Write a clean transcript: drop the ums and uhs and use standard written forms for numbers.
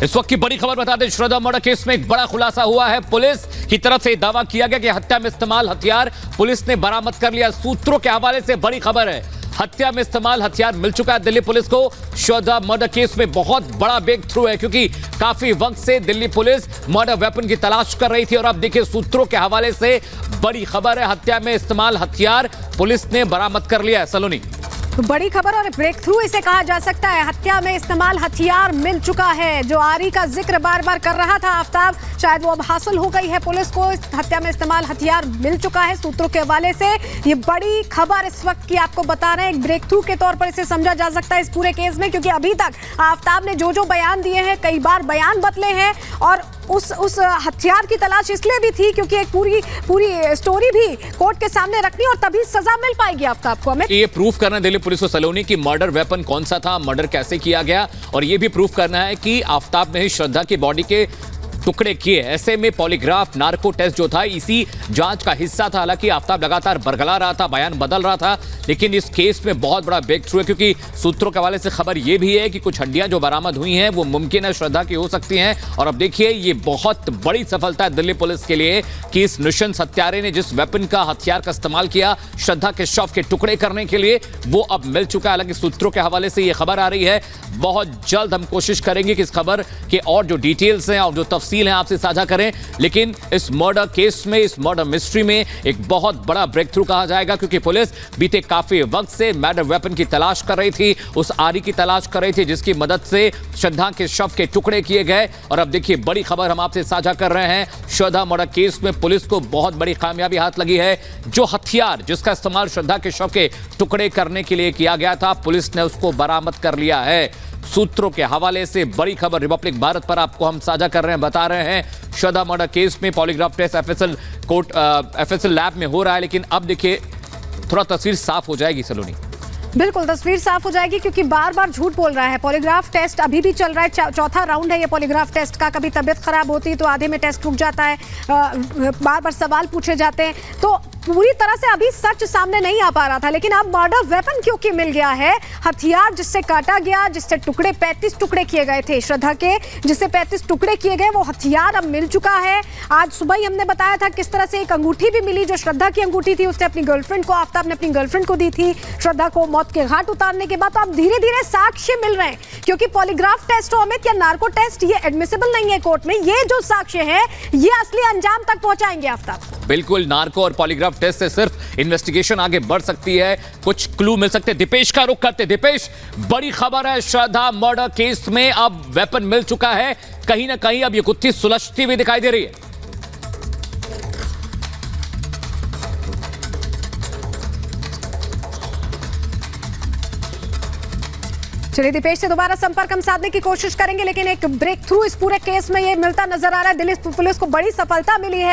इस वक्त की बड़ी खबर बता दें, श्रद्धा मर्डर केस में एक बड़ा खुलासा हुआ है। पुलिस की तरफ से दावा किया गया कि हत्या में इस्तेमाल हथियार पुलिस ने बरामद कर लिया। सूत्रों के हवाले से बड़ी खबर है, हत्या में इस्तेमाल हथियार मिल चुका है दिल्ली पुलिस को। श्रद्धा मर्डर केस में बहुत बड़ा ब्रेक थ्रू है, क्योंकि काफी वक्त से दिल्ली पुलिस मर्डर वेपन की तलाश कर रही थी और अब देखिए सूत्रों के हवाले से बड़ी खबर है, हत्या में इस्तेमाल हथियार पुलिस ने बरामद कर लिया है। सलोनी, बड़ी खबर और ब्रेक थ्रू इसे कहा जा सकता है। हत्या में इस्तेमाल हथियार मिल चुका है। जो आरी का जिक्र बार बार कर रहा था आफ्ताब, शायद वो अब हासिल हो गई है। पुलिस को हत्या में इस्तेमाल हथियार मिल चुका है। सूत्रों के हवाले से ये बड़ी खबर इस वक्त की आपको बता रहे हैं। एक ब्रेक थ्रू के तौर पर इसे समझा जा सकता है इस पूरे केस में, क्योंकि अभी तक आफ्ताब ने जो बयान दिए हैं, कई बार बयान बदले हैं और उस हथियार की तलाश इसलिए भी थी क्योंकि एक पूरी स्टोरी भी कोर्ट के सामने रखनी और तभी सजा मिल पाएगी आफ्ताब को। हमें ये प्रूफ करना है दिल्ली पुलिस को सलोनी की मर्डर वेपन कौन सा था, मर्डर कैसे किया गया, और ये भी प्रूफ करना है कि आफ्ताब ने ही श्रद्धा की बॉडी के टुकड़े किए। ऐसे में पॉलीग्राफ नार्को टेस्ट जो था इसी जांच का हिस्सा था। हालांकि आफ्ताब लगातार बरगला रहा था, बयान बदल रहा था, लेकिन इस केस में बहुत बड़ा ब्रेक थ्रू है, क्योंकि सूत्रों के हवाले से खबर यह भी है कि कुछ हड्डियां जो बरामद हुई हैं वो मुमकिन है श्रद्धा की हो सकती हैं। और अब देखिए ये बहुत बड़ी सफलता है दिल्ली पुलिस के लिए कि इस नृशंस हत्यारे ने जिस वेपन का हथियार का इस्तेमाल किया श्रद्धा के शव के टुकड़े करने के लिए, वो अब मिल चुका है। हालांकि सूत्रों के हवाले से यह खबर आ रही है, बहुत जल्द हम कोशिश करेंगे कि इस खबर के और जो डिटेल्स हैं और जो तफसील हैं आपसे साझा करें। लेकिन इस मर्डर केस में, इस मर्डर मिस्ट्री में एक बहुत बड़ा ब्रेक थ्रू कहा जाएगा, क्योंकि पुलिस बीते काफी वक्त से मर्डर वेपन की तलाश कर रही थी, उस आरी की तलाश कर रही थी जिसकी मदद से श्रद्धा के शव के टुकड़े किए गए। और अब देखिए बड़ी खबर हम आपसे साझा कर रहे हैं, श्रद्धा मर्डर केस में पुलिस को बहुत बड़ी कामयाबी हाथ लगी है। जो हथियार जिसका इस्तेमाल श्रद्धा के शव के टुकड़े करने के लिए किया गया था, पुलिस ने उसको बरामद कर लिया है। सूत्रों के हवाले से बड़ी खबर रिपब्लिक भारत पर आपको हम साझा कर रहे हैं, बता रहे हैं श्रद्धा मर्डर केस में पॉलीग्राफ टेस्ट एफएसएल लैब में हो रहा है। लेकिन अब देखिए थोड़ा तस्वीर साफ हो जाएगी सलोनी। बिल्कुल तस्वीर साफ हो जाएगी, क्योंकि बार बार झूठ बोल रहा है। पॉलीग्राफ टेस्ट अभी भी चल रहा है, चौथा राउंड है ये पॉलीग्राफ टेस्ट का। कभी तबीयत खराब होती तो आधे में टेस्ट रुक जाता है, बार बार सवाल पूछे जाते हैं, तो पूरी तरह से अभी सच सामने नहीं आ पा रहा था। लेकिन अब मर्डर वेपन क्योंकि मिल गया है, हथियार जिससे काटा गया, जिससे 35 टुकड़े किए गए थे श्रद्धा के, जिससे 35 टुकड़े किए गए, वो हथियार अब मिल चुका है। आज सुबह ही हमने बताया था किस तरह से एक अंगूठी भी मिली जो श्रद्धा की अंगूठी थी, उसने अपनी गर्लफ्रेंड को, आफ्ताब ने अपनी गर्लफ्रेंड को दी थी श्रद्धा को मौत के घाट उतारने के बाद। तो अब धीरे धीरे साक्ष्य मिल रहे हैं, क्योंकि पॉलीग्राफ टेस्ट हो अमित या नार्को टेस्ट, ये एडमिसिबल नहीं है कोर्ट में। ये जो साक्ष्य है ये असली अंजाम तक पहुंचाएंगे आफ्ताब। बिल्कुल, नार्को और पॉलीग्राफ टेस्ट से सिर्फ इन्वेस्टिगेशन आगे बढ़ सकती है, कुछ क्लू मिल सकते हैं। दीपेश का रुख करते। दीपेश, बड़ी खबर है, श्रद्धा मर्डर केस में अब वेपन मिल चुका है। कहीं ना कहीं अब ये गुत्थी सुलझती हुई दिखाई दे रही है। चलिए दीपेश से दोबारा संपर्क हम साधने की कोशिश करेंगे, लेकिन एक ब्रेक थ्रू इस पूरे केस में ये मिलता नजर आ रहा है। दिल्ली पुलिस को बड़ी सफलता मिली है।